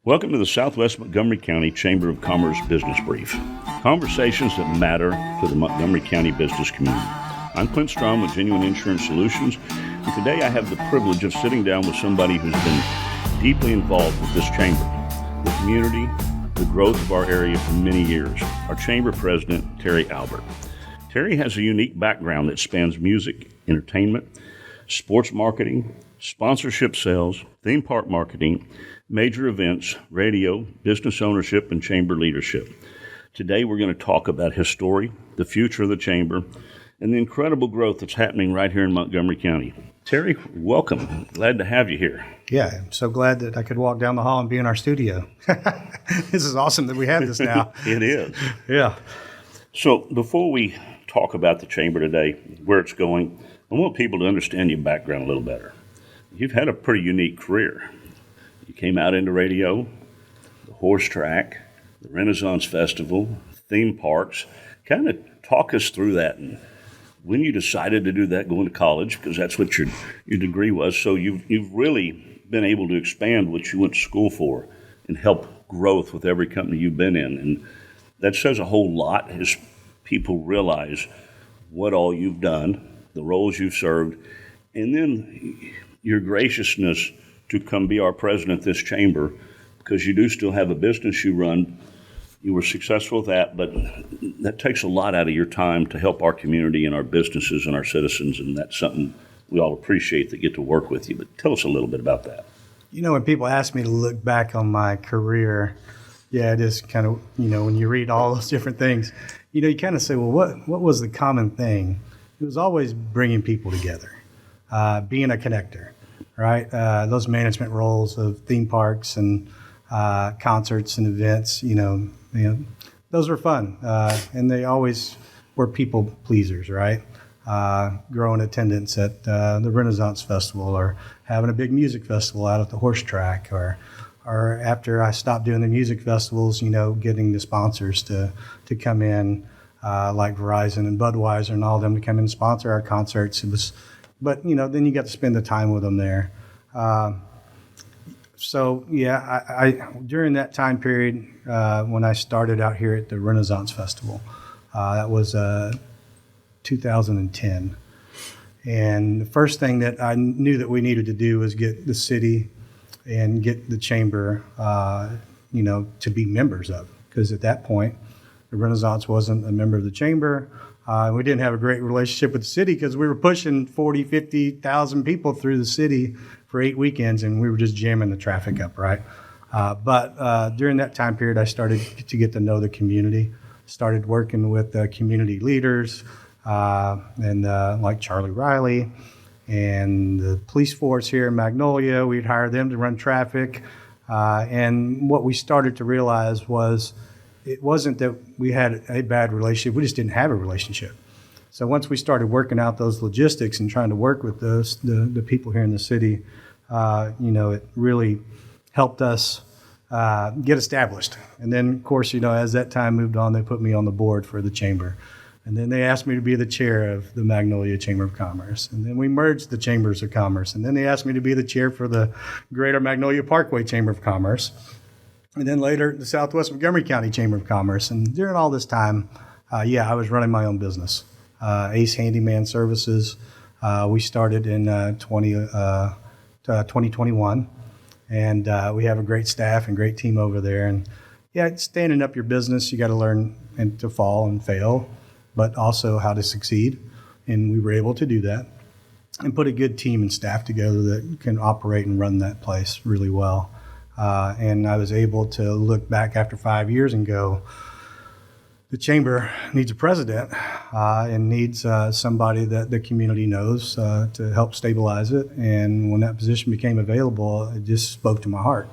Welcome to the Southwest Montgomery County Chamber of Commerce Business Brief. Conversations that matter to the Montgomery County business community. I'm Clint Strom with Genuine Insurance Solutions, and today I have the privilege of sitting down with somebody who's been deeply involved with this chamber, the community, the growth of our area for many years, our Chamber President Terre Albert. Terry has a unique background that spans music, entertainment, sports marketing, sponsorship sales, theme park marketing, major events, radio, business ownership, and chamber leadership. Today we're going to talk about his story, the future of the chamber, and the incredible growth that's happening right here in Montgomery County. Terry, welcome. Glad to have you here. Yeah, I'm so glad that I could walk down the hall and be in our studio. This is awesome that we have this now. It is. Yeah. So before we talk about the chamber today, where it's going, I want people to understand your background a little better. You've had a pretty unique career. You came out into radio, the horse track, the Renaissance Festival, theme parks. Kind of talk us through that and when you decided to do that going to college, because that's what your degree was. So you've really been able to expand what you went to school for and help growth with every company you've been in. And that says a whole lot as people realize what all you've done, the roles you've served, and then your graciousness to come be our president of this chamber, because you do still have a business you run. You were successful with that, but that takes a lot out of your time to help our community and our businesses and our citizens, and that's something we all appreciate that get to work with you. But tell us a little bit about that. You know, when people ask me to look back on my career, yeah, it is kind of, when you read all those different things, you kind of say, well, what was the common thing? It was always bringing people together, being a connector. Right, those management roles of theme parks and concerts and events, those were fun, and they always were people pleasers. Right, growing attendance at the Renaissance Festival, or having a big music festival out at the horse track, or after I stopped doing the music festivals, getting the sponsors to come in, like Verizon and Budweiser and all of them to come in and sponsor our concerts. It was. But, then you got to spend the time with them there. So, yeah, I during that time period, when I started out here at the Renaissance Festival, that was 2010. And the first thing that I knew that we needed to do was get the city and get the chamber, to be members of. Because at that point, the Renaissance wasn't a member of the chamber. We didn't have a great relationship with the city because we were pushing 40, 50,000 people through the city for 8 weekends, and we were just jamming the traffic up, right? But during that time period, I started to get to know the community, started working with community leaders and like Charlie Riley and the police force here in Magnolia. We'd hire them to run traffic. And what we started to realize was it wasn't that we had a bad relationship. We just didn't have a relationship. So once we started working out those logistics and trying to work with the people here in the city, it really helped us get established. And then, of course, as that time moved on, they put me on the board for the chamber. And then they asked me to be the chair of the Magnolia Chamber of Commerce. And then we merged the Chambers of Commerce. And then they asked me to be the chair for the Greater Magnolia Parkway Chamber of Commerce. And then later, the Southwest Montgomery County Chamber of Commerce. And during all this time, I was running my own business, Ace Handyman Services. We started in 2021, and we have a great staff and great team over there. And standing up your business, you got to learn to fall and fail, but also how to succeed. And we were able to do that and put a good team and staff together that can operate and run that place really well. And I was able to look back after 5 years and go, the chamber needs a president and needs somebody that the community knows to help stabilize it. And when that position became available, it just spoke to my heart.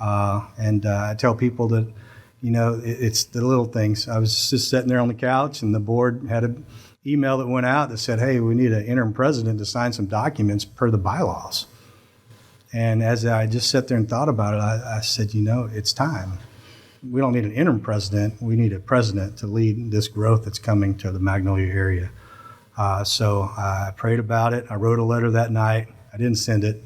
And I tell people that, it's the little things. I was just sitting there on the couch, and the board had an email that went out that said, hey, we need an interim president to sign some documents per the bylaws. And as I just sat there and thought about it, I said, it's time. We don't need an interim president. We need a president to lead this growth that's coming to the Magnolia area. So I prayed about it. I wrote a letter that night. I didn't send it.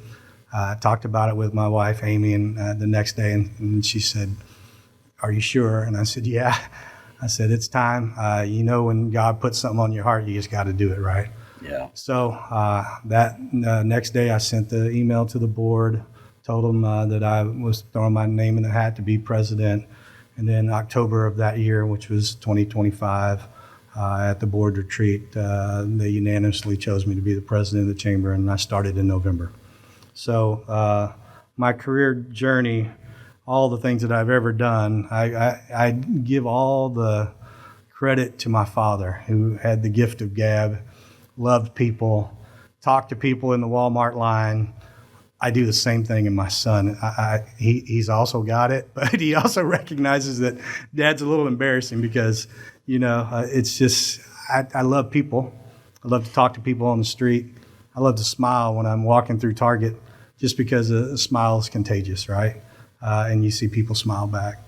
I talked about it with my wife, Amy, and the next day, and she said, "Are you sure?" And I said, "Yeah." I said, "It's time. When God puts something on your heart, you just got to do it, right?" Yeah. So that next day, I sent the email to the board, told them that I was throwing my name in the hat to be president. And then October of that year, which was 2025, at the board retreat, they unanimously chose me to be the president of the chamber, and I started in November. So my career journey, all the things that I've ever done, I give all the credit to my father, who had the gift of gab, loved people, talked to people in the Walmart line. I do the same thing in my son. He's also got it, but he also recognizes that Dad's a little embarrassing because, it's just, I love people. I love to talk to people on the street. I love to smile when I'm walking through Target, just because a smile is contagious, right? And you see people smile back.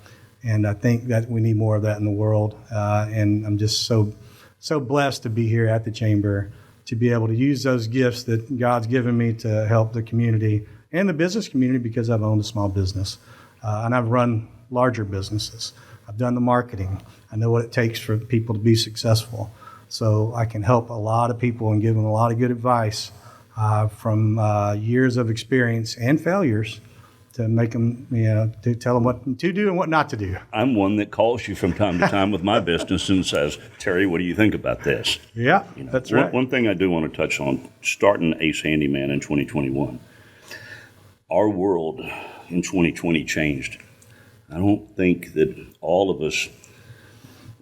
And I think that we need more of that in the world. And I'm just so blessed to be here at the Chamber, to be able to use those gifts that God's given me to help the community and the business community, because I've owned a small business. And I've run larger businesses. I've done the marketing. I know what it takes for people to be successful. So I can help a lot of people and give them a lot of good advice from years of experience and failures, to make them, to tell them what to do and what not to do. I'm one that calls you from time to time with my business and says, "Terry, what do you think about this?" Yeah, that's right. One thing I do want to touch on, starting Ace Handyman in 2021, our world in 2020 changed. I don't think that all of us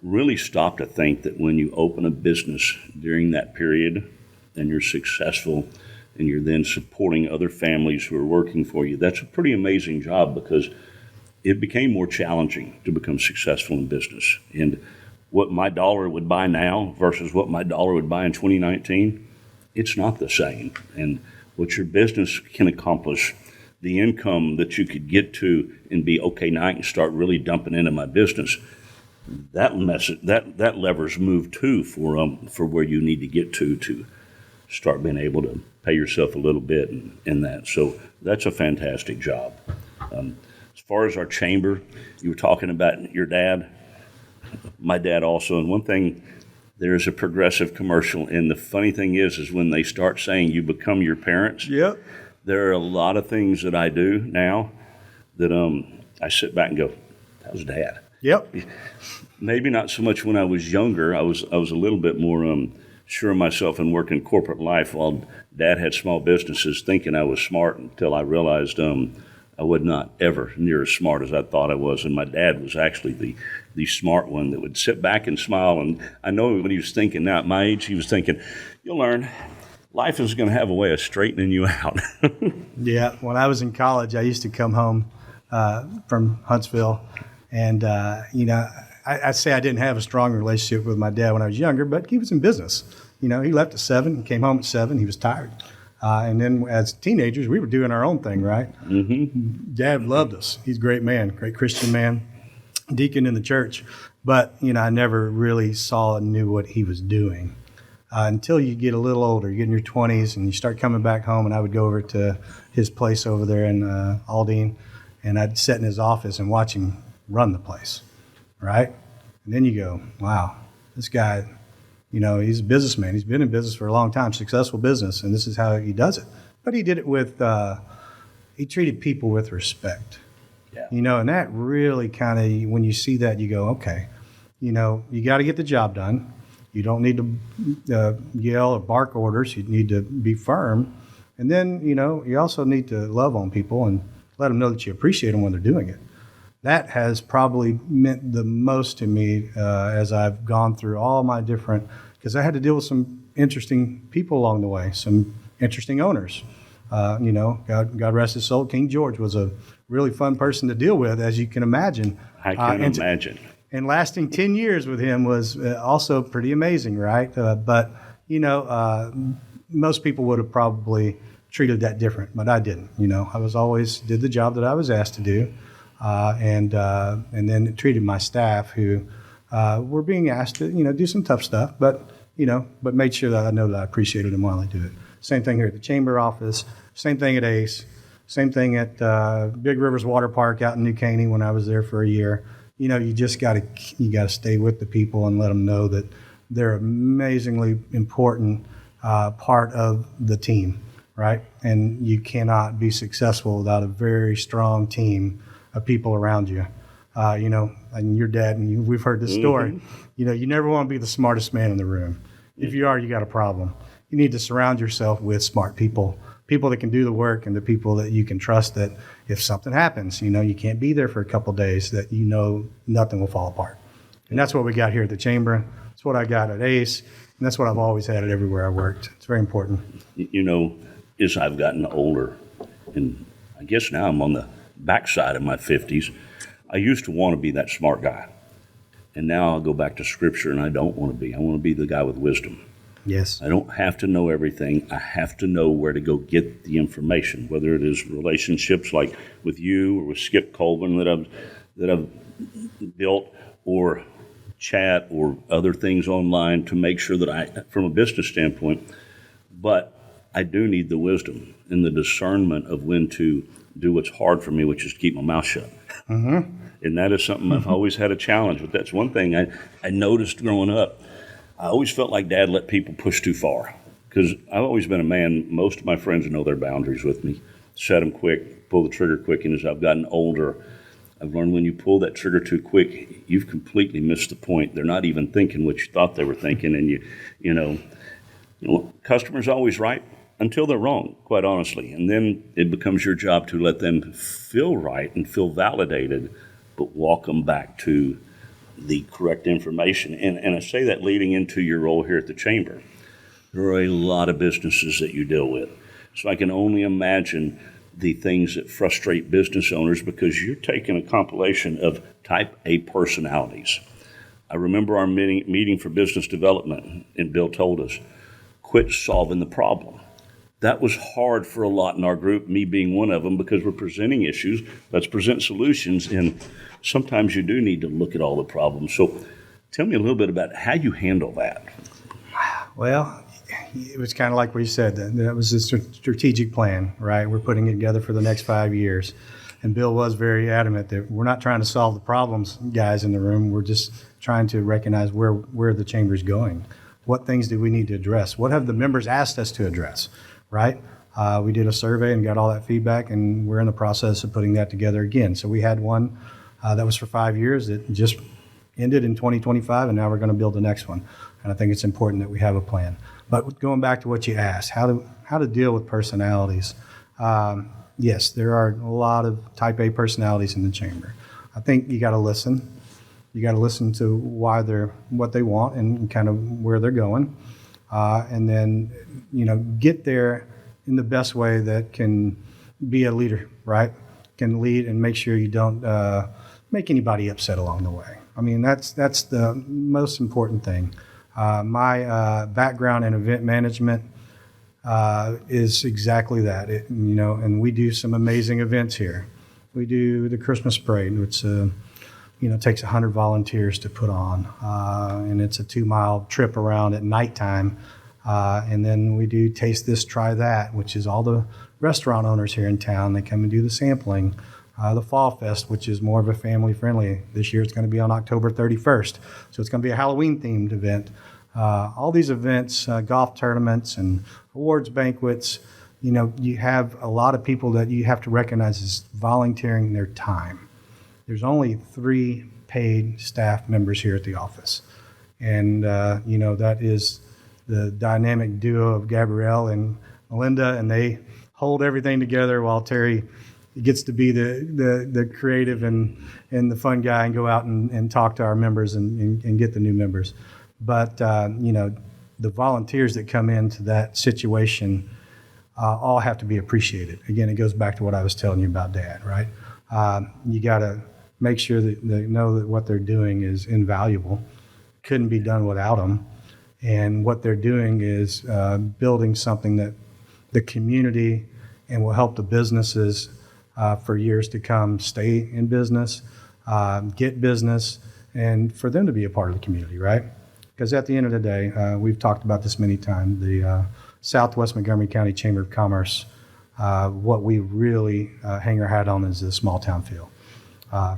really stop to think that when you open a business during that period and you're successful, and you're then supporting other families who are working for you, that's a pretty amazing job, because it became more challenging to become successful in business. And what my dollar would buy now versus what my dollar would buy in 2019, it's not the same. And what your business can accomplish, the income that you could get to and be, okay, now I can start really dumping into my business, that lever's moved too for where you need to get to start being able to pay yourself a little bit in that. So that's a fantastic job. As far as our chamber, you were talking about your dad, my dad also. And one thing, there's a Progressive commercial, and the funny thing is when they start saying you become your parents, Yep. there are a lot of things that I do now that I sit back and go, that was Dad. Yep. Maybe not so much when I was younger. I was a little bit more sure of myself and working corporate life, while Dad had small businesses, thinking I was smart, until I realized I was not ever near as smart as I thought I was. And my dad was actually the smart one that would sit back and smile. And I know when he was thinking now at my age, he was thinking, you'll learn. Life is going to have a way of straightening you out. Yeah. When I was in college, I used to come home from Huntsville, and I say I didn't have a strong relationship with my dad when I was younger, but he was in business. He left at 7 and came home at 7. He was tired. And then as teenagers, we were doing our own thing, right? Mm-hmm. Dad loved us. He's a great man, great Christian man, deacon in the church. But, I never really saw and knew what he was doing until you get a little older. You get in your 20s and you start coming back home, and I would go over to his place over there in Aldine, and I'd sit in his office and watch him run the place, right? And then you go, wow, this guy, he's a businessman. He's been in business for a long time, successful business, and this is how he does it. But he did it with, he treated people with respect. Yeah. And that really kind of, when you see that, you go, okay, you got to get the job done. You don't need to yell or bark orders. You need to be firm. And then, you also need to love on people and let them know that you appreciate them when they're doing it. That has probably meant the most to me as I've gone through all my different, because I had to deal with some interesting people along the way, some interesting owners. God rest his soul. King George was a really fun person to deal with, as you can imagine. I can imagine. And lasting 10 years with him was also pretty amazing, right? But most people would have probably treated that different, but I didn't. I was always did the job that I was asked to do. And then treated my staff, who were being asked to, do some tough stuff, but made sure that I know that I appreciated them while I do it. Same thing here at the chamber office, same thing at ACE. Same thing at Big Rivers Water Park out in New Caney when I was there for a year. You just got to stay with the people and let them know that they're amazingly important part of the team, right? And you cannot be successful without a very strong team of people around you. And your dad, and we've heard this story. You never want to be the smartest man in the room. If you are, you got a problem. You need to surround yourself with smart people that can do the work, and the people that you can trust that if something happens, you can't be there for a couple of days, that nothing will fall apart. And that's what we got here at the Chamber. That's what I got at ACE, and that's what I've always had at everywhere I worked. It's very important. As I've gotten older, and I guess now I'm on the backside of my 50s, I used to want to be that smart guy. And now I'll go back to Scripture, and I don't want to be. I want to be the guy with wisdom. Yes. I don't have to know everything. I have to know where to go get the information, whether it is relationships like with you or with Skip Colvin that I've built, or chat or other things online to make sure that from a business standpoint, but I do need the wisdom and the discernment of when to do what's hard for me, which is to keep my mouth shut. Mm-hmm. And that is something I've always had a challenge with. That's one thing I noticed growing up. I always felt like Dad let people push too far, because I've always been a man. Most of my friends know their boundaries with me. Set them quick, pull the trigger quick. And as I've gotten older, I've learned when you pull that trigger too quick, you've completely missed the point. They're not even thinking what you thought they were thinking. And customers always right until they're wrong, quite honestly. And then it becomes your job to let them feel right and feel validated, but walk them back to the correct information. And I say that leading into your role here at the Chamber. There are a lot of businesses that you deal with. So I can only imagine the things that frustrate business owners, because you're taking a compilation of type A personalities. I remember our meeting for business development, and Bill told us, quit solving the problem. That was hard for a lot in our group, me being one of them, because we're presenting issues. Let's present solutions, and sometimes you do need to look at all the problems. So tell me a little bit about how you handle that. Well, it was kind of like what you said. That was a strategic plan, right? We're putting it together for the next 5 years. And Bill was very adamant that we're not trying to solve the problems, guys in the room. We're just trying to recognize where the Chamber's going. What things do we need to address? What have the members asked us to address, right? We did a survey and got all that feedback, and we're in the process of putting that together again. So we had one that was for 5 years that just ended in 2025, and now we're going to build the next one. And I think it's important that we have a plan. But going back to what you asked, how to deal with personalities. Yes, there are a lot of type A personalities in the Chamber. I think you got to listen. You got to listen to what they want and kind of where they're going, and then get there in the best way that can be a leader, right? Can lead and make sure you don't make anybody upset along the way. I mean, that's the most important thing. My background in event management is exactly that. And we do some amazing events here. We do the Christmas parade, which takes 100 volunteers to put on, and it's a 2-mile trip around at nighttime. And then we do Taste This, Try That, which is all the restaurant owners here in town. They come and do the sampling. The Fall Fest, which is more of a family-friendly. This year it's going to be on October 31st, so it's going to be a Halloween-themed event. All these events, golf tournaments and awards banquets, you have a lot of people that you have to recognize as volunteering their time. There's only 3 paid staff members here at the office. And, that is the dynamic duo of Gabrielle and Melinda, and they hold everything together while Terry gets to be the creative and the fun guy and go out and talk to our members and get the new members. But, the volunteers that come into that situation all have to be appreciated. Again, it goes back to what I was telling you about Dad, right? You got to make sure that they know that what they're doing is invaluable. Couldn't be done without them. And what they're doing is building something that the community and will help the businesses for years to come stay in business, get business, and for them to be a part of the community, right? Because at the end of the day, we've talked about this many times, the Southwest Montgomery County Chamber of Commerce what we really hang our hat on is the small town feel.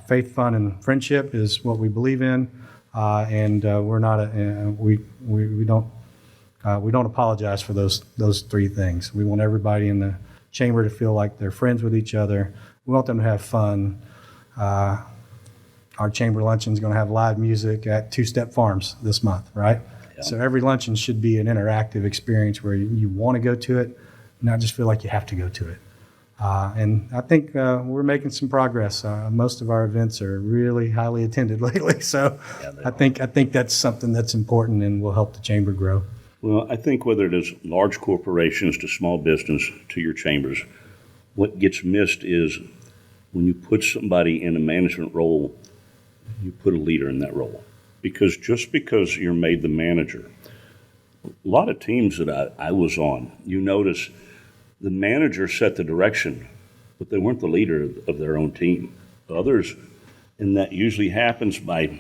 Faith, fun, and friendship is what we believe in, and we're not we don't apologize for those three things. We want everybody in the chamber to feel like they're friends with each other. We want them to have fun. Our chamber luncheon is going to have live music at Two Step Farms this month, right? Yeah. So every luncheon should be an interactive experience where you want to go to it, not just feel like you have to go to it. And I think we're making some progress. Most of our events are really highly attended lately, so yeah, I think that's something that's important and will help the chamber grow. Well, I think whether it is large corporations to small business to your chambers, what gets missed is when you put somebody in a management role, you put a leader in that role. Because just because you're made the manager, a lot of teams that I was on, you notice the manager set the direction, but they weren't the leader of their own team. Others, and that usually happens by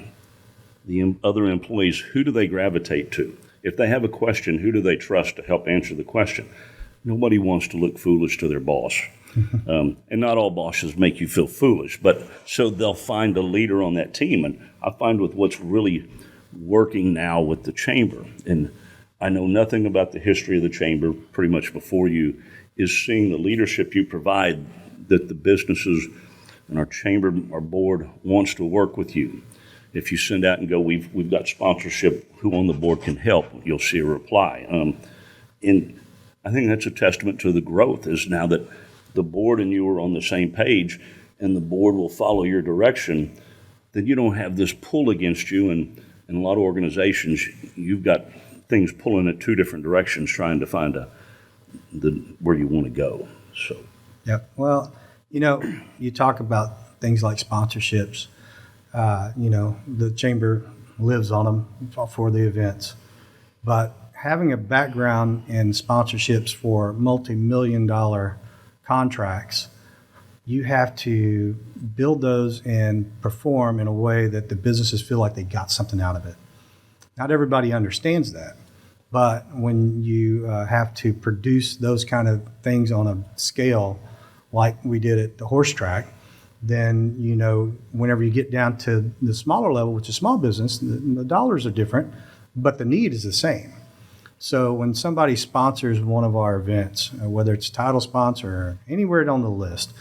the other employees, who do they gravitate to? If they have a question, who do they trust to help answer the question? Nobody wants to look foolish to their boss. And not all bosses make you feel foolish, but so they'll find a leader on that team. And I find with what's really working now with the chamber, and I know nothing about the history of the chamber pretty much before you, is seeing the leadership you provide, that the businesses and our chamber, our board wants to work with you. If you send out and go, we've got sponsorship, who on the board can help, you'll see a reply. And I think that's a testament to the growth, is now that the board and you are on the same page and the board will follow your direction, then you don't have this pull against you. And in a lot of organizations, you've got things pulling in two different directions trying to find where you want to go. So, yep. Well, you talk about things like sponsorships. The chamber lives on them for the events, but having a background in sponsorships for multi-million-dollar contracts, you have to build those and perform in a way that the businesses feel like they got something out of it. Not everybody understands that, but when you have to produce those kind of things on a scale like we did at the horse track, then, whenever you get down to the smaller level, which is small business, the dollars are different, but the need is the same. So when somebody sponsors one of our events, whether it's title sponsor or anywhere on the list,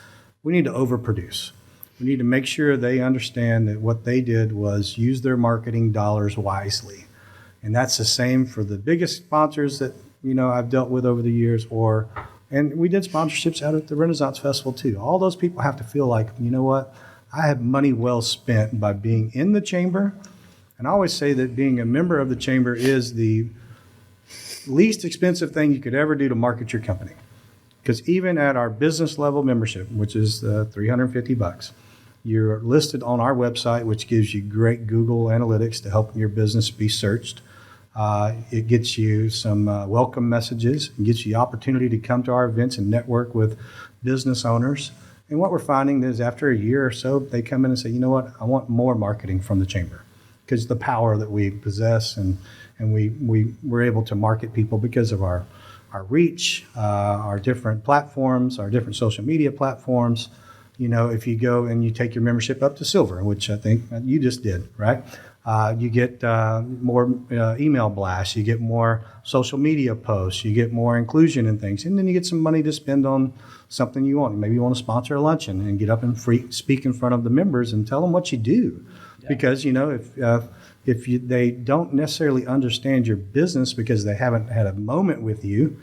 we need to overproduce. We need to make sure they understand that what they did was use their marketing dollars wisely. And that's the same for the biggest sponsors that, I've dealt with over the years, and we did sponsorships out at the Renaissance Festival too. All those people have to feel like, you know what, I have money well spent by being in the chamber. And I always say that being a member of the chamber is the least expensive thing you could ever do to market your company. Because even at our business level membership, which is $350, you're listed on our website, which gives you great Google analytics to help your business be searched. It gets you some welcome messages. It gets you the opportunity to come to our events and network with business owners. And what we're finding is after a year or so, they come in and say, you know what, I want more marketing from the chamber. Because the power that we possess, and we're able to market people because of our reach, our different platforms, our different social media platforms. If you go and you take your membership up to silver, which I think you just did, right? You get more email blasts, you get more social media posts, you get more inclusion in things, and then you get some money to spend on something you want. Maybe you want to sponsor a luncheon and get up and speak in front of the members and tell them what you do. Yeah. Because, if they don't necessarily understand your business because they haven't had a moment with you,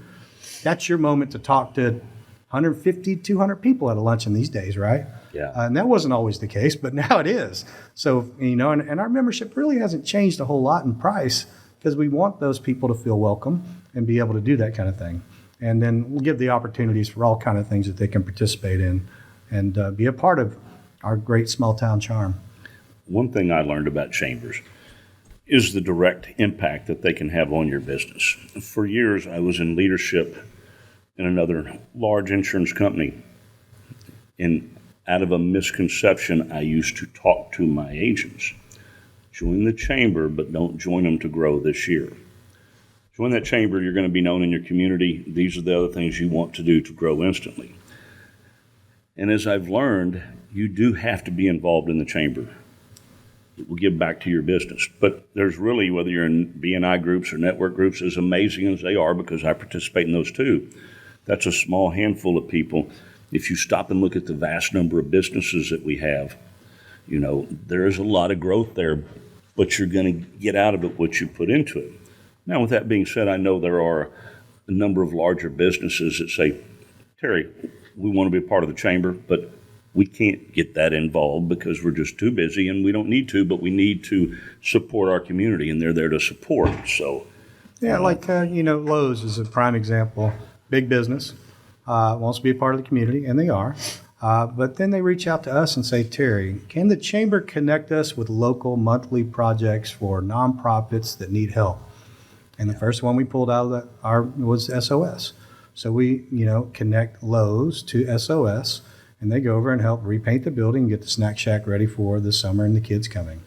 that's your moment to talk to 150, 200 people at a luncheon these days, right? Yeah. And that wasn't always the case, but now it is. So, and our membership really hasn't changed a whole lot in price because we want those people to feel welcome and be able to do that kind of thing. And then we'll give the opportunities for all kind of things that they can participate in and be a part of our great small town charm. One thing I learned about chambers is the direct impact that they can have on your business. For years, I was in leadership in another large insurance company. And out of a misconception, I used to talk to my agents. Join the chamber, but don't join them to grow this year. Join that chamber, you're going to be known in your community. These are the other things you want to do to grow instantly. And as I've learned, you do have to be involved in the chamber. It will give back to your business. But there's really, whether you're in B&I groups or network groups, as amazing as they are, because I participate in those too, that's a small handful of people. If you stop and look at the vast number of businesses that we have, there is a lot of growth there, but you're going to get out of it what you put into it. Now, with that being said, I know there are a number of larger businesses that say, Terry, we want to be a part of the chamber, but we can't get that involved because we're just too busy, and we don't need to, but we need to support our community, and they're there to support. So, yeah, Lowe's is a prime example. Big business, wants to be a part of the community, and they are. But then they reach out to us and say, Terry, can the chamber connect us with local monthly projects for nonprofits that need help? And the first one we pulled out of was SOS. So we, connect Lowe's to SOS, and they go over and help repaint the building and get the snack shack ready for the summer and the kids coming.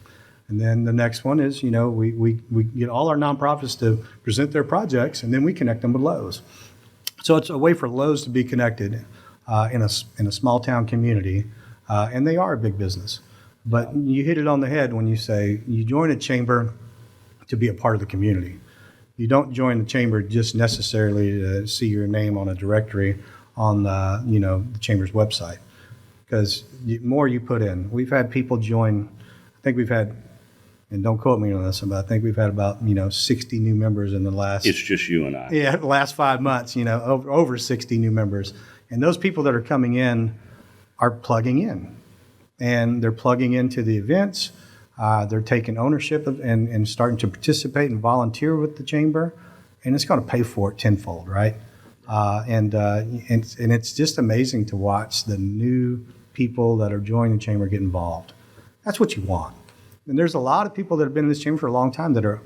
And then the next one is, we get all our nonprofits to present their projects, and then we connect them with Lowe's. So it's a way for Lowe's to be connected in a small town community, and they are a big business. But you hit it on the head when you say you join a chamber to be a part of the community. You don't join the chamber just necessarily to see your name on a directory on the chamber's website, because the more you put in. We've had people join. I think we've had, and don't quote me on this, but I think we've had about 60 new members in the last. It's just you and I. Yeah, the last 5 months. Over 60 new members, and those people that are coming in are plugging in, and they're plugging into the events. They're taking ownership of and starting to participate and volunteer with the chamber, and it's going to pay for it tenfold, right? And it's just amazing to watch the new people that are joining the chamber get involved. That's what you want. And there's a lot of people that have been in this chamber for a long time that are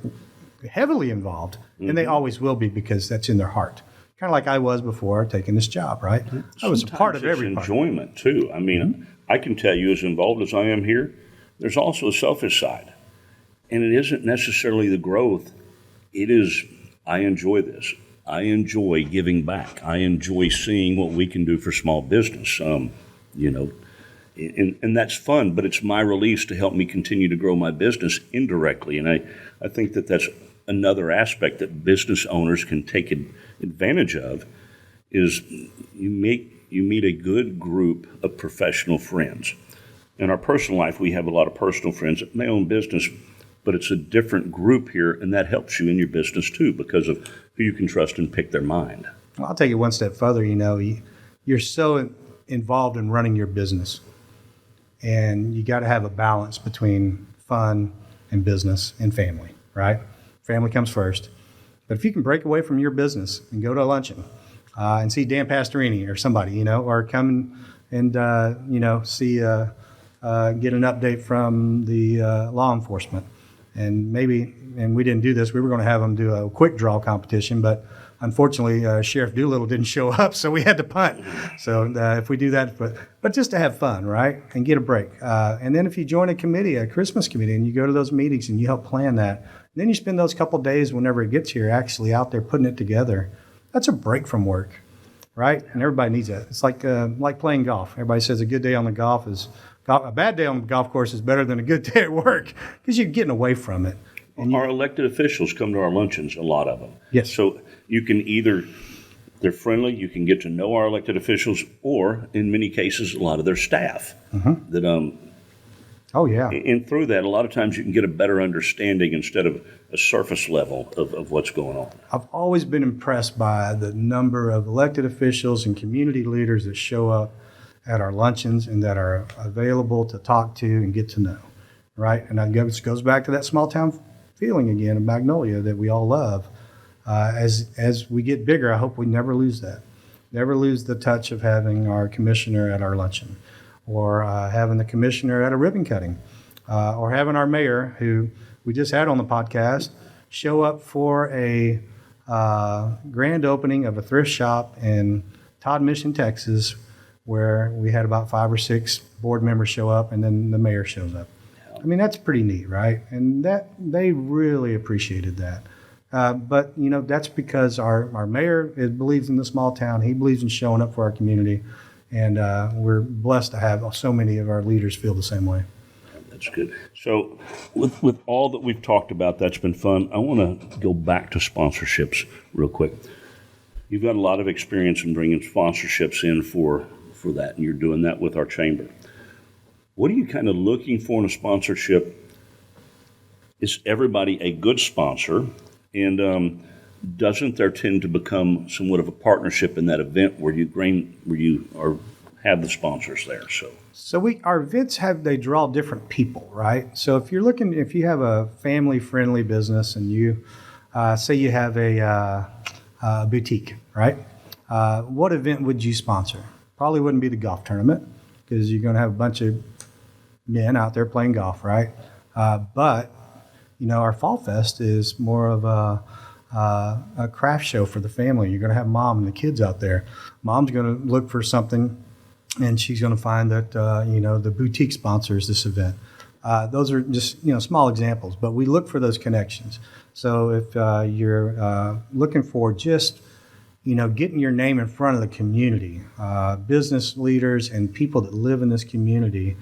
heavily involved, and they always will be because that's in their heart. Kind of like I was before taking this job, right? I was a part of every part. Enjoyment too. I mean, I can tell you, as involved as I am here, there's also a selfish side, and it isn't necessarily the growth. It is, I enjoy this. I enjoy giving back. I enjoy seeing what we can do for small business. And that's fun, but it's my release to help me continue to grow my business indirectly. And I think that that's another aspect that business owners can take advantage of is you meet a good group of professional friends. In our personal life, we have a lot of personal friends that may own business, but it's a different group here, and that helps you in your business too because of who you can trust and pick their mind. Well, I'll take it one step further. You're so involved in running your business, and you got to have a balance between fun and business and family, right? Family comes first. But if you can break away from your business and go to a luncheon and see Dan Pastorini or somebody, or come and see get an update from the law enforcement. And we didn't do this, we were going to have them do a quick draw competition, but unfortunately Sheriff Doolittle didn't show up, so we had to punt. So if we do that, but just to have fun, right, and get a break. And then if you join a committee, a Christmas committee, and you go to those meetings and you help plan that, then you spend those couple days whenever it gets here actually out there putting it together. That's a break from work, right? And everybody needs that. It's like playing golf. Everybody says a good day on the golf is a bad day on the golf course is better than a good day at work because you're getting away from it. And our elected officials come to our luncheons, a lot of them. Yes. So you can they're friendly, you can get to know our elected officials, or in many cases, a lot of their staff. That Oh, yeah. And through that, a lot of times you can get a better understanding instead of a surface level of what's going on. I've always been impressed by the number of elected officials and community leaders that show up at our luncheons and that are available to talk to and get to know, right? And that goes back to that small town feeling again of Magnolia that we all love. As we get bigger, I hope we never lose that. Never lose the touch of having our commissioner at our luncheon, or having the commissioner at a ribbon cutting, or having our mayor, who we just had on the podcast, show up for a grand opening of a thrift shop in Todd Mission, Texas, where we had about 5 or 6 board members show up, and then the mayor shows up. I mean, that's pretty neat, right? And that they really appreciated that. But, that's because our mayor believes in the small town. He believes in showing up for our community. And we're blessed to have so many of our leaders feel the same way. That's good. So with all that we've talked about, that's been fun. I want to go back to sponsorships real quick. You've got a lot of experience in bringing sponsorships in for that, and you're doing that with our chamber. What are you kind of looking for in a sponsorship? Is everybody a good sponsor? And doesn't there tend to become somewhat of a partnership in that event where you have the sponsors there? So our events they draw different people, right? So if you have a family-friendly business and you say you have a boutique, right? What event would you sponsor? Probably wouldn't be the golf tournament because you're going to have a bunch of men out there playing golf, right? But our Fall Fest is more of a craft show for the family. You're going to have mom and the kids out there. Mom's going to look for something, and she's going to find that the boutique sponsors this event. Those are just small examples, but we look for those connections. So if you're looking for just getting your name in front of the community, business leaders and people that live in this community,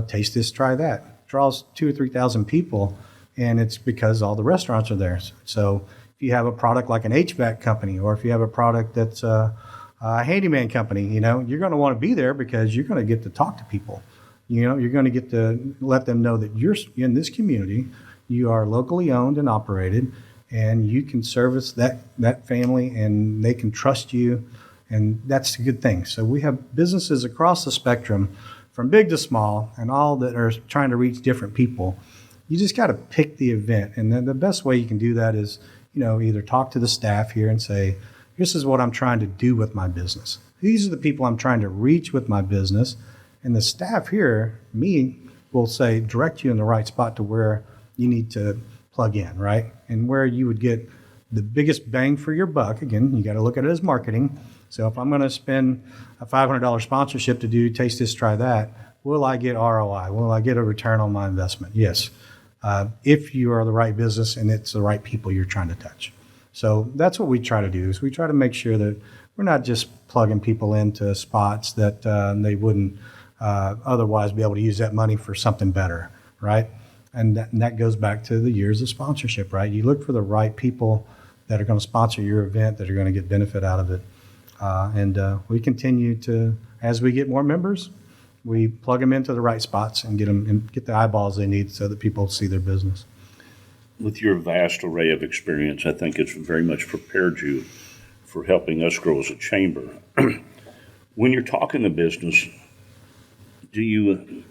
taste this, try that. Draws 2,000 or 3,000 people, and it's because all the restaurants are there. So if you have a product like an HVAC company, or if you have a product that's a handyman company, you're going to want to be there because you're going to get to talk to people. You're going to get to let them know that you're in this community, you are locally owned and operated, and you can service that family, and they can trust you, and that's a good thing. So we have businesses across the spectrum, from big to small, and all that are trying to reach different people. You just got to pick the event, and then the best way you can do that is, either talk to the staff here and say, this is what I'm trying to do with my business. These are the people I'm trying to reach with my business, and the staff here, will say, direct you in the right spot to where you need to plug in, right? And where you would get the biggest bang for your buck. Again, you got to look at it as marketing. So if I'm going to spend a $500 sponsorship to do taste this, try that, will I get ROI? Will I get a return on my investment? Yes. If you are the right business and it's the right people you're trying to touch. So that's what we try to do, is we try to make sure that we're not just plugging people into spots that they wouldn't otherwise be able to use that money for something better, right? And that goes back to the years of sponsorship, right? You look for the right people that are going to sponsor your event, that are going to get benefit out of it. And we continue to, as we get more members, we plug them into the right spots and get the eyeballs they need so that people see their business. With your vast array of experience, I think it's very much prepared you for helping us grow as a chamber. When you're talking to business, we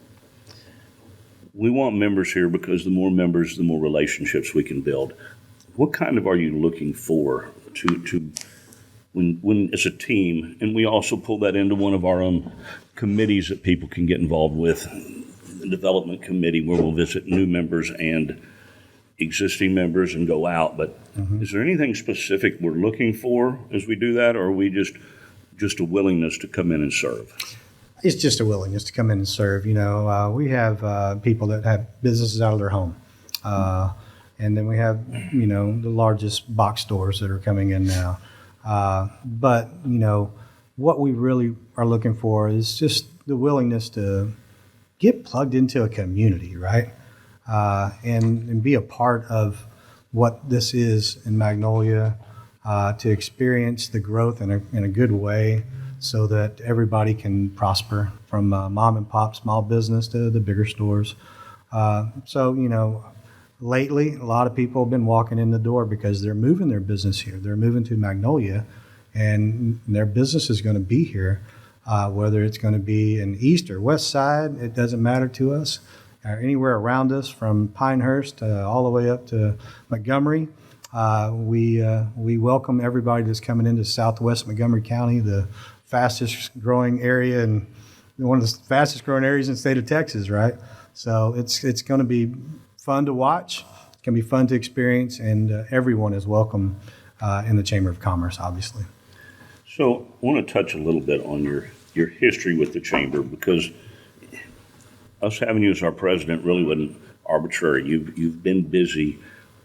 want members here because the more members, the more relationships we can build. What kind of are you looking for to when as a team? And we also pull that into one of our own committees that people can get involved with, the development committee, where we'll visit new members and existing members and go out. But is there anything specific we're looking for as we do that, or are we just a willingness to come in and serve? It's just a willingness to come in and serve. We have people that have businesses out of their home. And then we have, the largest box stores that are coming in now. But what we really are looking for is just the willingness to get plugged into a community, right? And be a part of what this is in Magnolia, to experience the growth in a good way, so that everybody can prosper, from mom and pop small business to the bigger stores. Lately, a lot of people have been walking in the door because they're moving their business here. They're moving to Magnolia, and their business is going to be here, whether it's going to be in east or west side, it doesn't matter to us, or anywhere around us, from Pinehurst all the way up to Montgomery. We welcome everybody that's coming into Southwest Montgomery County, the fastest growing area, and one of the fastest growing areas in the state of Texas, right? So it's going to be fun to watch. It's going to be fun to experience, and everyone is welcome in the Chamber of Commerce, obviously. So I want to touch a little bit on your history with the Chamber, because us having you as our president really wasn't arbitrary. You've been busy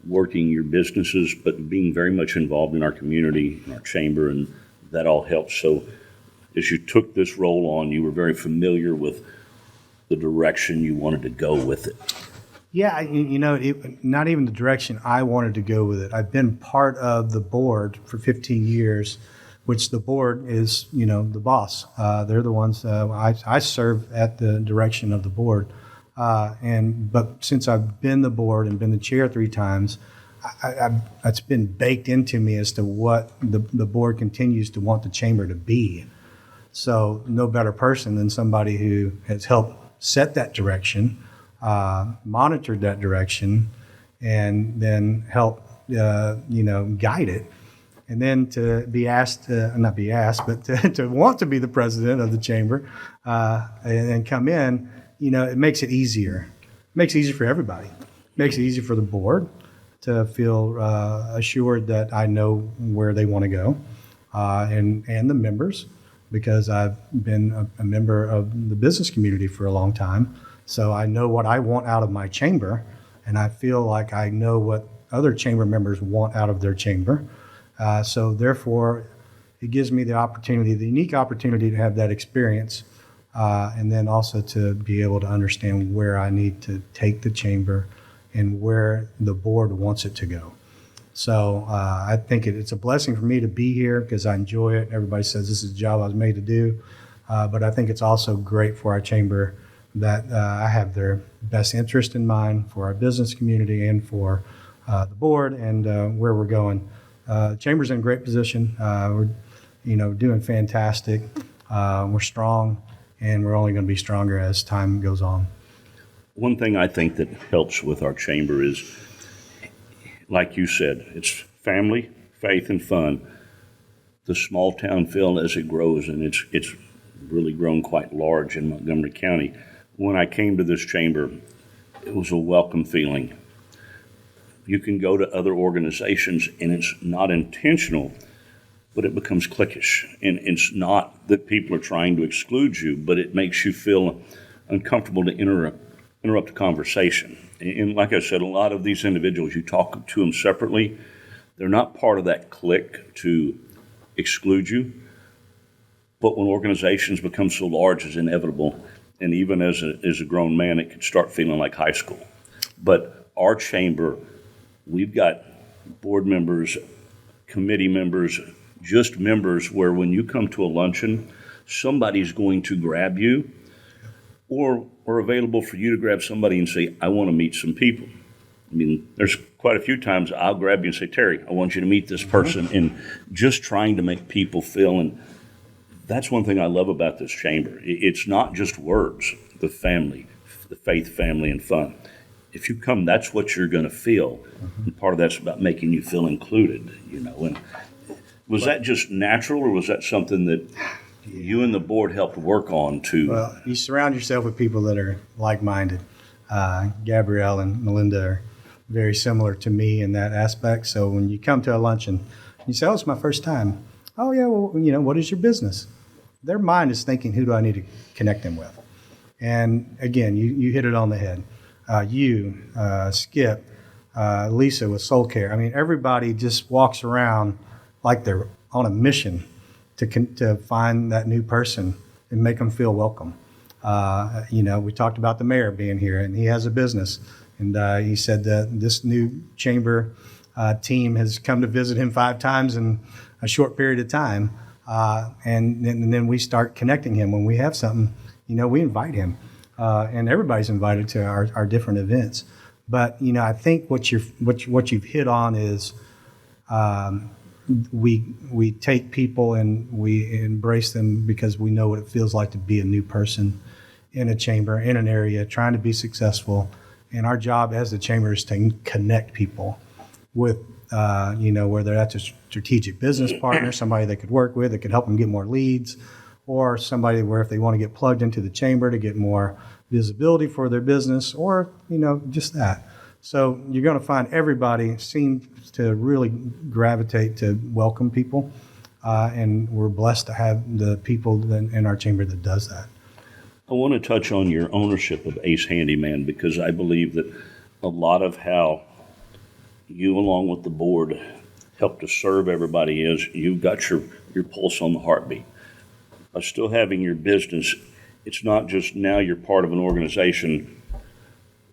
working your businesses, but being very much involved in our community, in our chamber, and that all helps. So as you took this role on, you were very familiar with the direction you wanted to go with it. Yeah, not even the direction I wanted to go with it. I've been part of the board for 15 years, which the board is, the boss. They're the ones, I serve at the direction of the board. But since I've been the board and been the chair 3 times, it's been baked into me as to what the board continues to want the chamber to be. So no better person than somebody who has helped set that direction, monitored that direction, and then help guide it. And then to be asked, not be asked, but to want to be the president of the chamber and come in, it makes it easier. It makes it easier for everybody. It makes it easier for the board to feel assured that I know where they want to go, and the members, because I've been a member of the business community for a long time. So I know what I want out of my chamber, and I feel like I know what other chamber members want out of their chamber. So therefore, it gives me the unique opportunity to have that experience, and then also to be able to understand where I need to take the chamber and where the board wants it to go. So I think it's a blessing for me to be here because I enjoy it. Everybody says this is a job I was made to do, but I think it's also great for our chamber that I have their best interest in mind for our business community and for the board and where we're going. Chamber's in a great position. We're, doing fantastic. We're strong, and we're only going to be stronger as time goes on. One thing I think that helps with our chamber is, like you said, it's family, faith, and fun. The small town feel as it grows, and it's really grown quite large in Montgomery County. When I came to this chamber, it was a welcome feeling. You can go to other organizations, and it's not intentional, but it becomes cliquish. And it's not that people are trying to exclude you, but it makes you feel uncomfortable to interrupt a conversation. And like I said, a lot of these individuals, you talk to them separately, they're not part of that clique to exclude you. But when organizations become so large, it's inevitable. And even as a grown man, it can start feeling like high school. But our chamber, we've got board members, committee members, just members where when you come to a luncheon, somebody's going to grab you or available for you to grab somebody and say, I want to meet some people. I mean, there's quite a few times I'll grab you and say, Terry, I want you to meet this person, and just trying to make people feel. And that's one thing I love about this chamber. It's not just words, the family, the faith, family, and fun. If you come, that's what you're going to feel. And part of that's about making you feel included, And was that just natural, or was that something that you and the board helped work on too? Well, you surround yourself with people that are like-minded. Gabrielle and Melinda are very similar to me in that aspect. So when you come to a luncheon, you say, oh, it's my first time. Oh, yeah, well, what is your business? Their mind is thinking, who do I need to connect them with? And again, you hit it on the head. Skip, Lisa with Soul Care. I mean, everybody just walks around like they're on a mission to find that new person and make them feel welcome. We talked about the mayor being here, and he has a business. And he said that this new chamber team has come to visit him 5 times in a short period of time. And then we start connecting him. When we have something, we invite him. And everybody's invited to our different events. But, I think what you've hit on is we take people and we embrace them because we know what it feels like to be a new person in a chamber, in an area, trying to be successful. And our job as the chamber is to connect people with, whether that's a strategic business partner, somebody they could work with that could help them get more leads, or somebody where if they want to get plugged into the chamber to get more visibility for their business, or, just that. So you're going to find everybody seems to really gravitate to welcome people, and we're blessed to have the people in our chamber that does that. I want to touch on your ownership of Ace Handyman, because I believe that a lot of how you, along with the board, help to serve everybody is you've got your pulse on the heartbeat. By still having your business, it's not just now you're part of an organization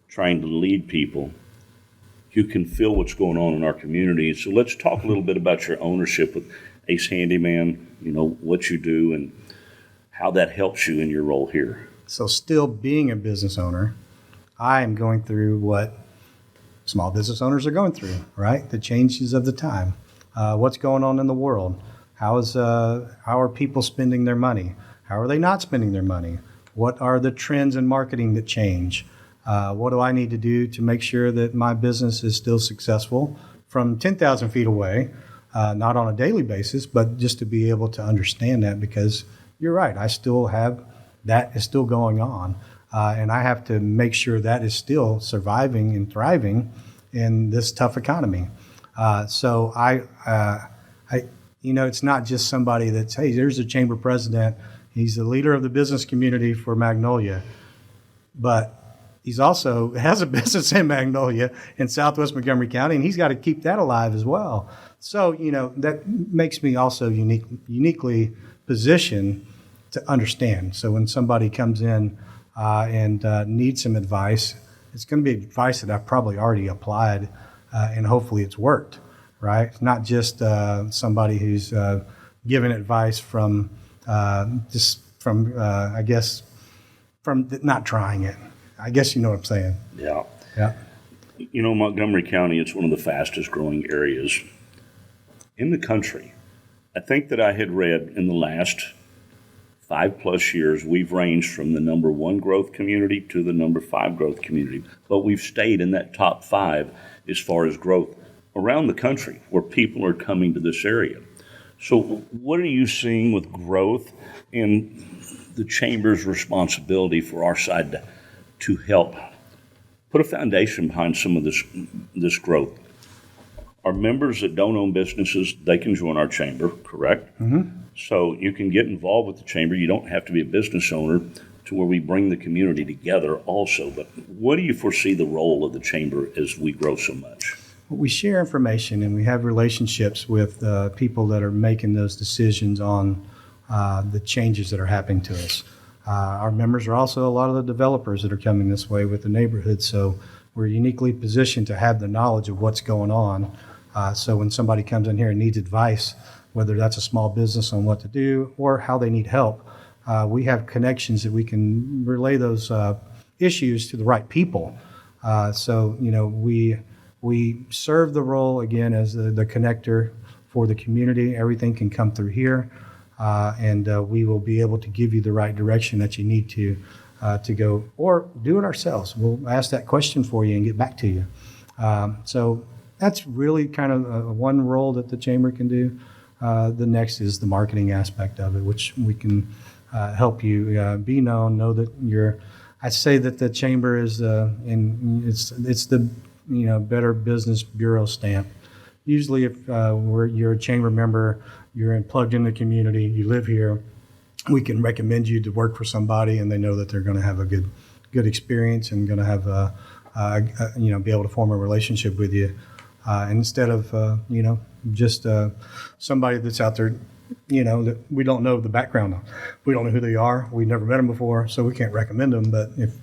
trying to lead people. You can feel what's going on in our community. So let's talk a little bit about your ownership with Ace Handyman, what you do and how that helps you in your role here. So still being a business owner, I am going through what small business owners are going through, right? The changes of the time. What's going on in the world? How are people spending their money? How are they not spending their money? What are the trends in marketing that change? What do I need to do to make sure that my business is still successful from 10,000 feet away, not on a daily basis, but just to be able to understand that, because you're right, that is still going on. And I have to make sure that is still surviving and thriving in this tough economy. So it's not just somebody that's, hey, there's a chamber president. He's the leader of the business community for Magnolia. But he's also has a business in Magnolia in Southwest Montgomery County, and he's got to keep that alive as well. So, that makes me also uniquely positioned to understand. So when somebody comes in and needs some advice, it's going to be advice that I've probably already applied, and hopefully it's worked, right? It's not just somebody who's giving advice from not trying it. I guess you know what I'm saying. Yeah. Yeah. Montgomery County, it's one of the fastest growing areas in the country. I think that I had read in the last 5+ years, we've ranged from the number 1 growth community to the number 5 growth community, but we've stayed in that top 5 as far as growth around the country where people are coming to this area. So what are you seeing with growth and the Chamber's responsibility for our side to help put a foundation behind some of this growth? Our members that don't own businesses, they can join our chamber, correct? Mm-hmm. So you can get involved with the chamber. You don't have to be a business owner to where we bring the community together also. But what do you foresee the role of the chamber as we grow so much? We share information and we have relationships with people that are making those decisions on the changes that are happening to us. Our members are also a lot of the developers that are coming this way with the neighborhood. So we're uniquely positioned to have the knowledge of what's going on. So when somebody comes in here and needs advice, whether that's a small business on what to do or how they need help, we have connections that we can relay those issues to the right people. So we serve the role, again, as the connector for the community. Everything can come through here, and we will be able to give you the right direction that you need to go, or do it ourselves. We'll ask that question for you and get back to you. So that's really kind of one role that the chamber can do. The next is the marketing aspect of it, which we can help you be known, know that I say that the chamber is, it's the Better Business Bureau stamp. Usually, if you're a chamber member, you're plugged in the community, you live here, we can recommend you to work for somebody, and they know that they're going to have a good experience and going to have be able to form a relationship with you, instead of just somebody that's out there, that we don't know the background of. We don't know who they are. We've never met them before, so we can't recommend them. But if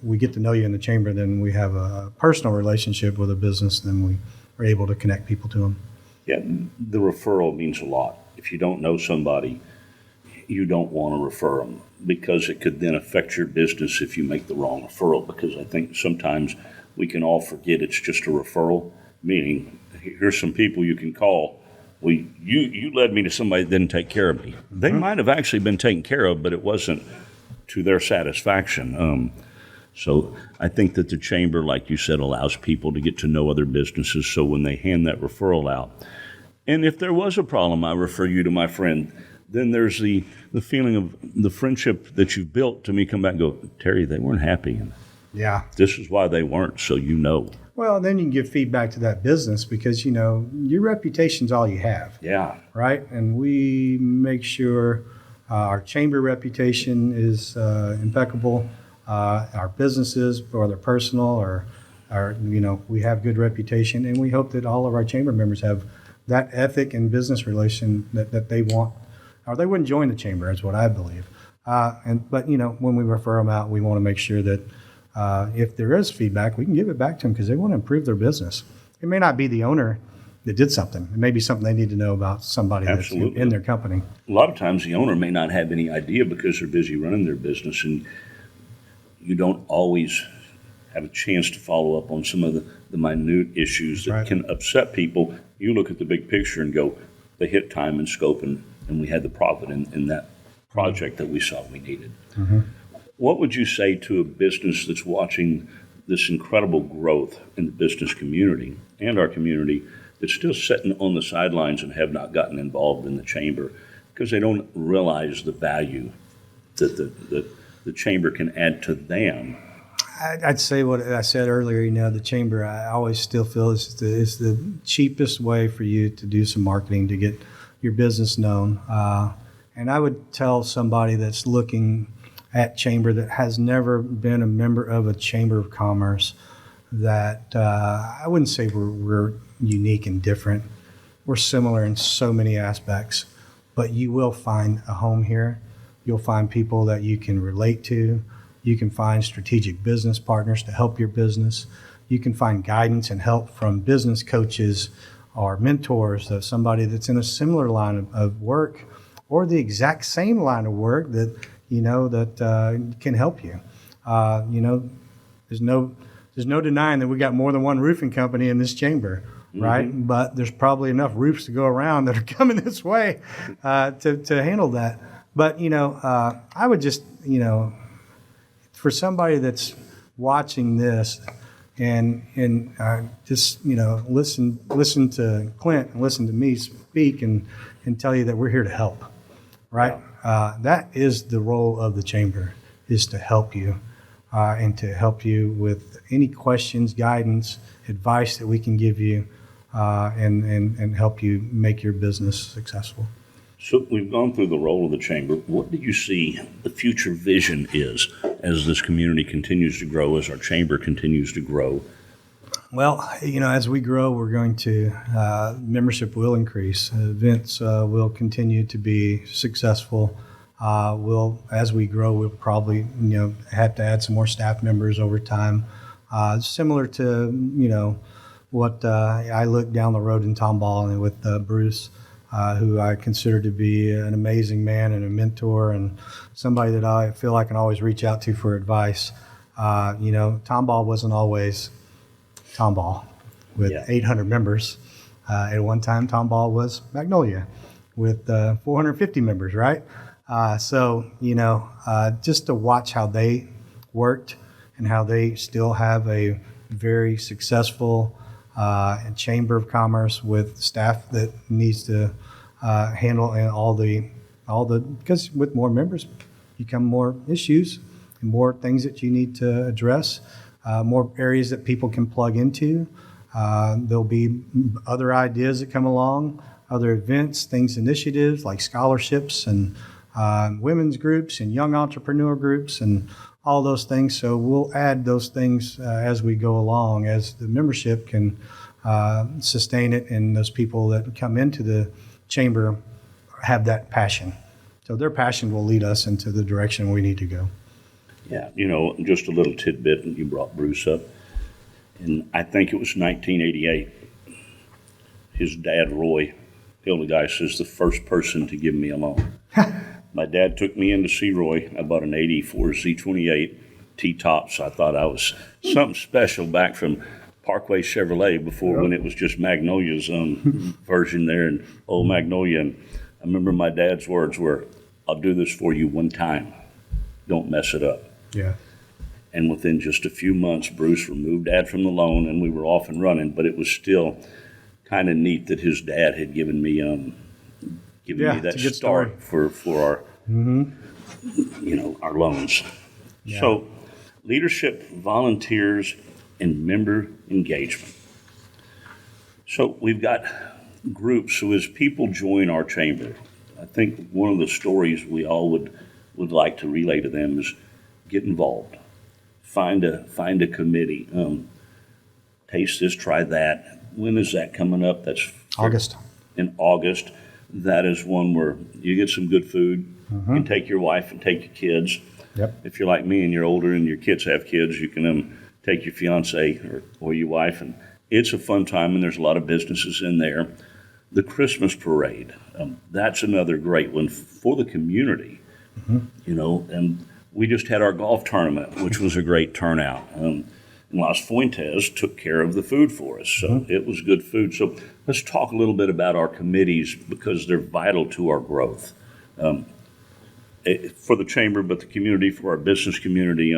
we get to know you in the chamber, then we have a personal relationship with a business, then we are able to connect people to them. Yeah, the referral means a lot. If you don't know somebody, you don't want to refer them, because it could then affect your business if you make the wrong referral. Because I think sometimes we can all forget it's just a referral, meaning here's some people you can call. Well, you led me to somebody that didn't take care of me. They might have actually been taken care of, but it wasn't to their satisfaction. So I think that the chamber, like you said, allows people to get to know other businesses. So when they hand that referral out, and if there was a problem, I refer you to my friend, then there's the feeling of the friendship that you've built to me come back and go, Terry, they weren't happy. And yeah. This is why they weren't, so Well, then you can give feedback to that business, because, your reputation's all you have. Yeah. Right? And we make sure our chamber reputation is impeccable. Our businesses, whether personal or we have good reputation, and we hope that all of our chamber members have that ethic and business relation that they want, or they wouldn't join the chamber, is what I believe. But when we refer them out, we want to make sure that if there is feedback, we can give it back to them because they want to improve their business. It may not be the owner that did something. It may be something they need to know about somebody that's in their company. A lot of times the owner may not have any idea because they're busy running their business, and you don't always have a chance to follow up on some of the minute issues that can upset people. You look at the big picture and go, they hit time and scope, and we had the profit in that project that we saw we needed. Mm-hmm. What would you say to a business that's watching this incredible growth in the business community and our community that's still sitting on the sidelines and have not gotten involved in the chamber because they don't realize the value that the chamber can add to them? I'd say what I said earlier. The chamber, I always still feel is the cheapest way for you to do some marketing to get your business known. And I would tell somebody that's looking at chamber that has never been a member of a chamber of commerce that I wouldn't say we're unique and different. We're similar in so many aspects, but you will find a home here. You'll find people that you can relate to. You can find strategic business partners to help your business. You can find guidance and help from business coaches or mentors of somebody that's in a similar line of work or the exact same line of work that can help you. There's no denying that we got more than one roofing company in this chamber, right? Mm-hmm. But there's probably enough roofs to go around that are coming this way to handle that. But I would just for somebody that's watching this and just listen to Clint and listen to me speak and tell you that we're here to help, right? That is the role of the chamber, is to help you and to help you with any questions, guidance, advice that we can give you and help you make your business successful. So we've gone through the role of the chamber. What do you see the future vision is as this community continues to grow, as our chamber continues to grow? Well, as we grow, we're going to, membership will increase. Events will continue to be successful. As we grow, we'll probably, have to add some more staff members over time. Similar to, what I look down the road in Tomball and with Bruce, who I consider to be an amazing man and a mentor and somebody that I feel I can always reach out to for advice. Tomball wasn't always Tomball with 800 members. At one time, Tomball was Magnolia with 450 members, right? Just to watch how they worked and how they still have a very successful Chamber of Commerce with staff that needs to handle and all the because with more members become more issues and more things that you need to address, more areas that people can plug into. There'll be other ideas that come along, other events, initiatives like scholarships and women's groups and young entrepreneur groups and all those things. So we'll add those things as we go along, as the membership can sustain it, and those people that come into the chamber have that passion. So their passion will lead us into the direction we need to go. Yeah, just a little tidbit, and you brought Bruce up, and I think it was 1988. His dad, Roy Hildegeist, is the first person to give me a loan. My dad took me in to see Roy. I bought an 84 Z28 T-tops. I thought I was something special back from Parkway Chevrolet before, when it was just Magnolia's version there, and old Magnolia. And I remember my dad's words were, "I'll do this for you one time. Don't mess it up." Yeah. And within just a few months, Bruce removed Dad from the loan, and we were off and running. But it was still kind of neat that his dad had given me that start for our our loans. Yeah. So leadership, volunteers, and member engagement. So we've got groups. So as people join our chamber, I think one of the stories we all would like to relay to them is get involved. Find a committee. taste this, try that. When is that coming up? That's August. in August. That is one where you get some good food. You can take your wife and take your kids. Yep. If you're like me and you're older and your kids have kids, you can take your fiance or your wife, and it's a fun time, and there's a lot of businesses in there. The Christmas parade, that's another great one for the community, and we just had our golf tournament, which was a great turnout. And Las Fuentes took care of the food for us, so it was good food. So let's talk a little bit about our committees because they're vital to our growth. For the chamber, but the community, for our business community,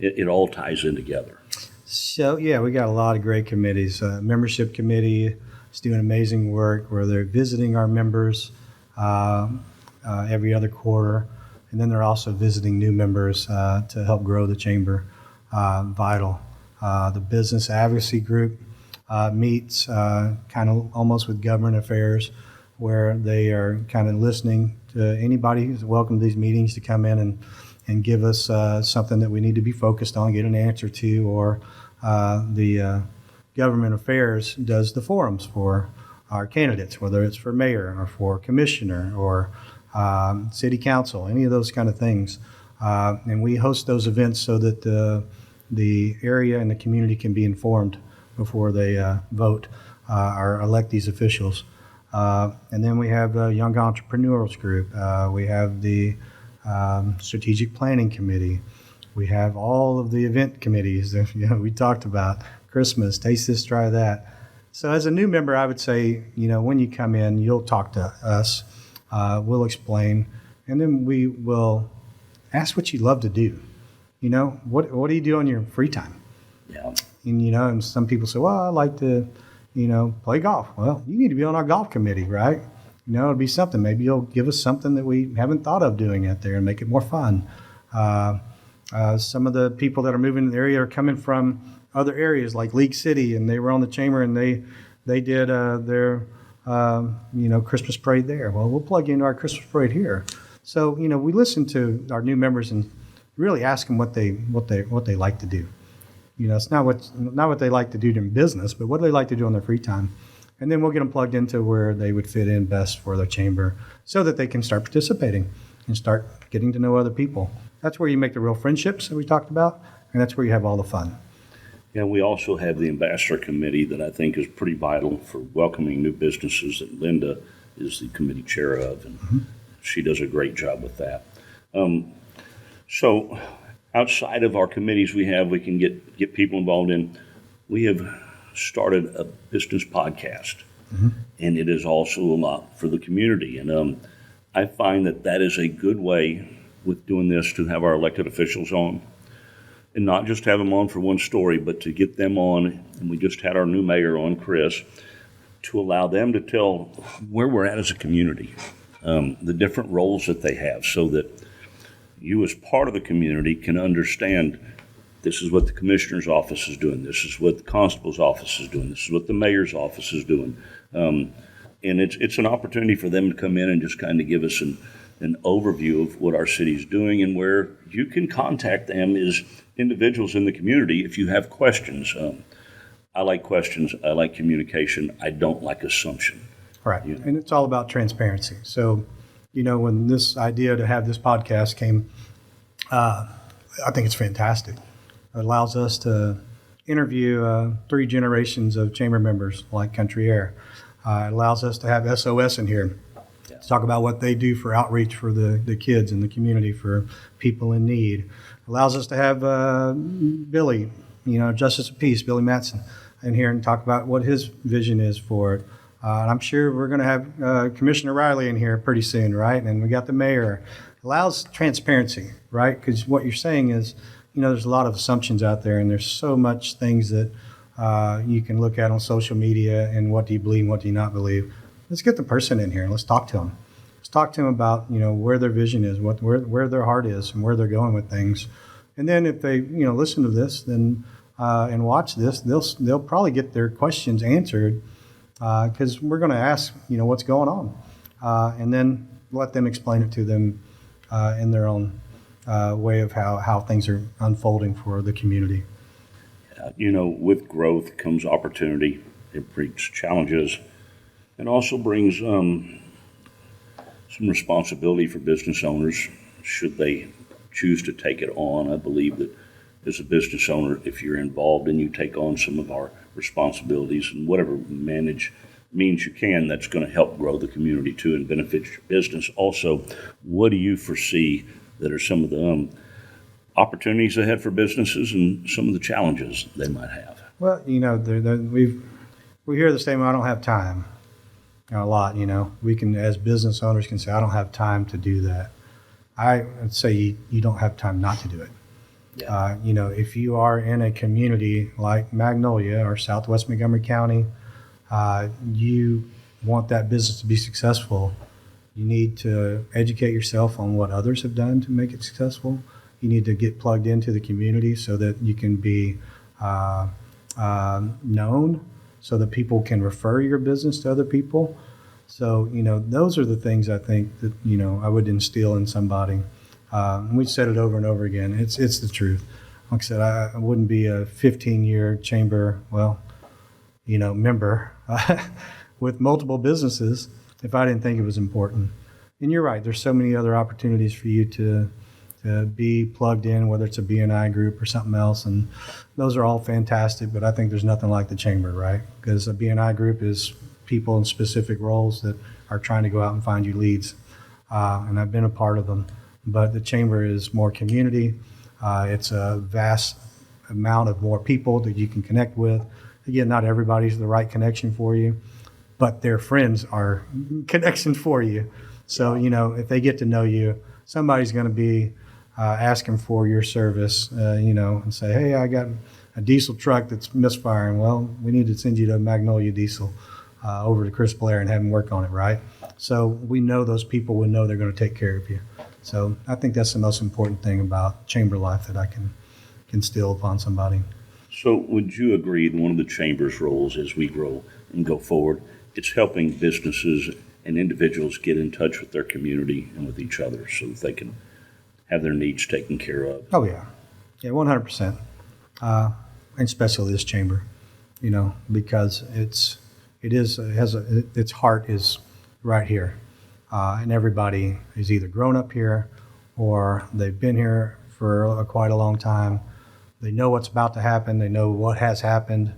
it all ties in together. So, yeah, we got a lot of great committees. Membership committee is doing amazing work where they're visiting our members every other quarter. And then they're also visiting new members to help grow the chamber. Vital. The business advocacy group meets kind of almost with government affairs, where they are kind of listening to anybody who's welcome to these meetings to come in and give us something that we need to be focused on, get an answer to, or the government affairs does the forums for our candidates, whether it's for mayor or for commissioner or city council, any of those kind of things. And we host those events so that the area and the community can be informed before they vote or elect these officials. And then we have the Young Entrepreneurs Group. We have the Strategic Planning Committee. We have all of the event committees that we talked about. Christmas, taste this, try that. So as a new member, I would say, when you come in, you'll talk to us. We'll explain, and then we will ask what you love to do. What do you do on your free time? Yeah. And some people say, well, I like to, play golf. Well, you need to be on our golf committee, right? It'll be something. Maybe you'll give us something that we haven't thought of doing out there and make it more fun. Some of the people that are moving in the area are coming from other areas like League City, and they were on the chamber, and they did their Christmas parade there. Well, we'll plug into our Christmas parade here. So we listen to our new members and really ask them what they like to do. It's not what they like to do in business, but what do they like to do on their free time. And then we'll get them plugged into where they would fit in best for their chamber so that they can start participating and start getting to know other people. That's where you make the real friendships that we talked about, and that's where you have all the fun. Yeah, we also have the Ambassador Committee that I think is pretty vital for welcoming new businesses that Linda is the committee chair of, and she does a great job with that. So outside of our committees we can get people involved in, we have started a business podcast, and it is also a lot for the community. And I find that is a good way with doing this to have our elected officials on, and not just have them on for one story, but to get them on. And we just had our new mayor on, Chris, to allow them to tell where we're at as a community, the different roles that they have, so that you as part of the community can understand this is what the commissioner's office is doing, this is what the constable's office is doing, this is what the mayor's office is doing. And it's an opportunity for them to come in and just kind of give us an overview of what our city's doing, and where you can contact them as individuals in the community if you have questions. I like questions. I like communication. I don't like assumption. Right. And it's all about transparency. So, when this idea to have this podcast came, I think it's fantastic. It allows us to interview 3 generations of chamber members like Country Air. It allows us to have SOS in here to talk about what they do for outreach for the kids in the community, for people in need. It allows us to have Billy, Justice of Peace, Billy Mattson, in here and talk about what his vision is for it. And I'm sure we're going to have Commissioner Riley in here pretty soon, right? And we got the mayor. It allows transparency, right? Because what you're saying is, there's a lot of assumptions out there, and there's so much things that you can look at on social media, and what do you believe and what do you not believe. Let's get the person in here and let's talk to them. Let's talk to them about, where their vision is, where their heart is, and where they're going with things. And then if they, listen to this then and watch this, they'll probably get their questions answered, because we're going to ask, what's going on, and then let them explain it to them in their own way of how things are unfolding for the community. With growth comes opportunity. It brings challenges and also brings some responsibility for business owners should they choose to take it on. I believe that as a business owner, if you're involved and you take on some of our responsibilities and whatever means you can, that's going to help grow the community too and benefit your business. Also, what do you foresee that are some of the opportunities ahead for businesses and some of the challenges they might have? Well, we hear the statement, "I don't have time," a lot. We can, as business owners, can say, "I don't have time to do that." I'd say you don't have time not to do it. Yeah. If you are in a community like Magnolia or Southwest Montgomery County, you want that business to be successful. You need to educate yourself on what others have done to make it successful. You need to get plugged into the community so that you can be known, so that people can refer your business to other people. So, those are the things I think that, I would instill in somebody. And we've said it over and over again. It's the truth. Like I said, I wouldn't be a 15-year chamber, member with multiple businesses if I didn't think it was important. And you're right. There's so many other opportunities for you to be plugged in, whether it's a BNI group or something else. And those are all fantastic, but I think there's nothing like the chamber, right? Because a BNI group is people in specific roles that are trying to go out and find you leads. And I've been a part of them. But the chamber is more community. It's a vast amount of more people that you can connect with. Again, not everybody's the right connection for you, but their friends are connection for you. So, if they get to know you, somebody's going to be asking for your service, and say, "Hey, I got a diesel truck that's misfiring." Well, we need to send you to Magnolia Diesel over to Chris Blair and have him work on it, right? So we know those people will know they're going to take care of you. So I think that's the most important thing about chamber life that I can instill upon somebody. So would you agree that one of the chamber's roles as we grow and go forward, it's helping businesses and individuals get in touch with their community and with each other so that they can have their needs taken care of? Oh, yeah. Yeah, 100%. And especially this chamber, because its heart is right here. And everybody is either grown up here or they've been here for quite a long time. They know what's about to happen. They know what has happened,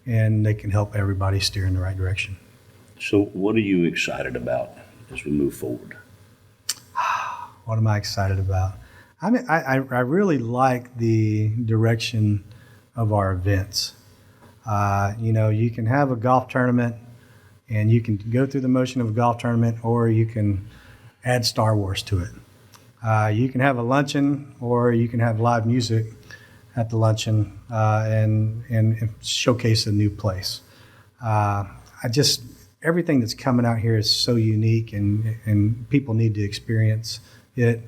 and they can help everybody steer in the right direction. So what are you excited about as we move forward? What am I excited about? I really like the direction of our events. You can have a golf tournament, and you can go through the motion of a golf tournament, or you can add Star Wars to it. You can have a luncheon, or you can have live music at the luncheon and showcase a new place. Everything that's coming out here is so unique, and people need to experience it.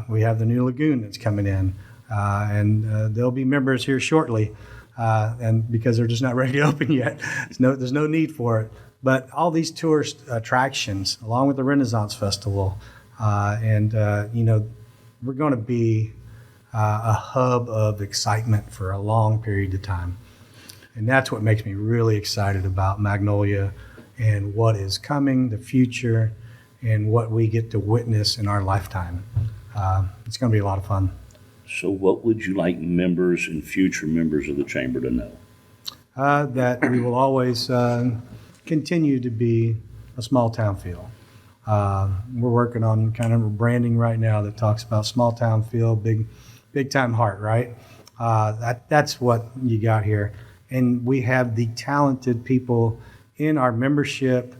We have the new lagoon that's coming in, and there'll be members here shortly, and because they're just not ready to open yet, there's no need for it. But all these tourist attractions, along with the Renaissance Festival, we're going to be a hub of excitement for a long period of time. And that's what makes me really excited about Magnolia and what is coming, the future, and what we get to witness in our lifetime. It's going to be a lot of fun. So what would you like members and future members of the Chamber to know? That we will always continue to be a small town feel. We're working on kind of a branding right now that talks about small town feel, big time heart, right? That's what you got here. And we have the talented people in our membership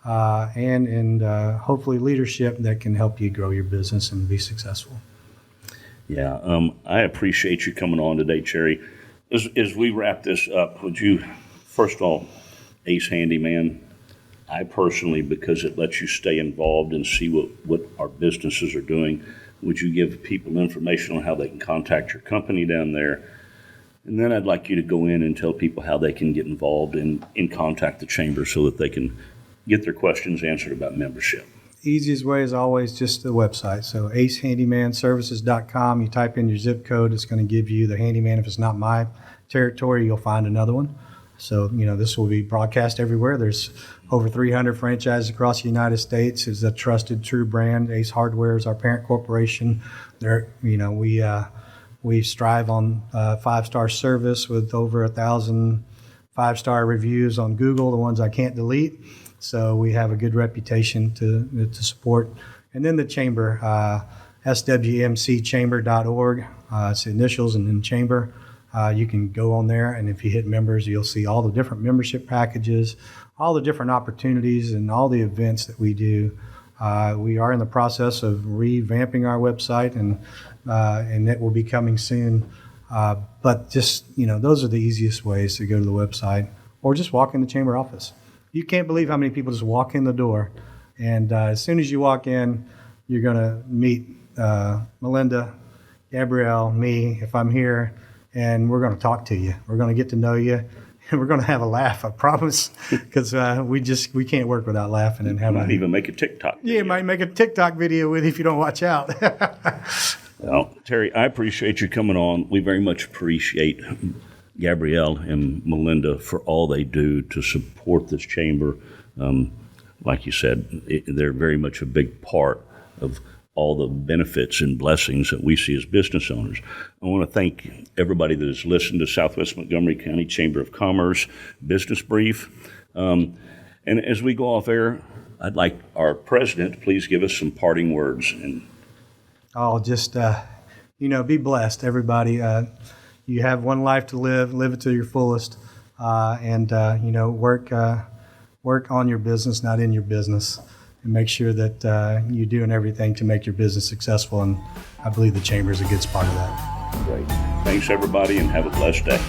and in hopefully leadership that can help you grow your business and be successful. Yeah, I appreciate you coming on today, Cherry. As we wrap this up, would you, first of all, Ace Handyman, I personally, because it lets you stay involved and see what our businesses are doing, would you give people information on how they can contact your company down there? And then I'd like you to go in and tell people how they can get involved and contact the Chamber so that they can get their questions answered about membership. Easiest way is always just the website. So acehandymanservices.com. You type in your zip code, it's going to give you the handyman if it's not my territory, you'll find another one. So, this will be broadcast everywhere. There's over 300 franchises across the United States. It's a trusted, true brand. Ace Hardware is our parent corporation. We strive on 5-star service with over 1,000 5-star reviews on Google, the ones I can't delete. So we have a good reputation to support. And then the Chamber, SWMCchamber.org. It's the initials and then Chamber. You can go on there, and if you hit members, you'll see all the different membership packages, all the different opportunities, and all the events that we do. We are in the process of revamping our website, and it will be coming soon. But just, those are the easiest ways to go to the website, or just walk in the Chamber office. You can't believe how many people just walk in the door, and as soon as you walk in, you're going to meet Melinda, Gabrielle, me, if I'm here, and we're going to talk to you. We're going to get to know you, and we're going to have a laugh, I promise, because we can't work without laughing and having. Might even make a TikTok video. Yeah, you might make a TikTok video with you if you don't watch out. Well, Terry, I appreciate you coming on. We very much appreciate Gabrielle and Melinda for all they do to support this chamber. Like you said, they're very much a big part of all the benefits and blessings that we see as business owners. I want to thank everybody that has listened to Southwest Montgomery County Chamber of Commerce Business Brief. And as we go off air, I'd like our president to please give us some parting words. And just, be blessed, everybody. You have one life to live it to your fullest, and work on your business, not in your business. And make sure that you're doing everything to make your business successful. And I believe the Chamber is a good part of that. Great. Thanks, everybody, and have a blessed day.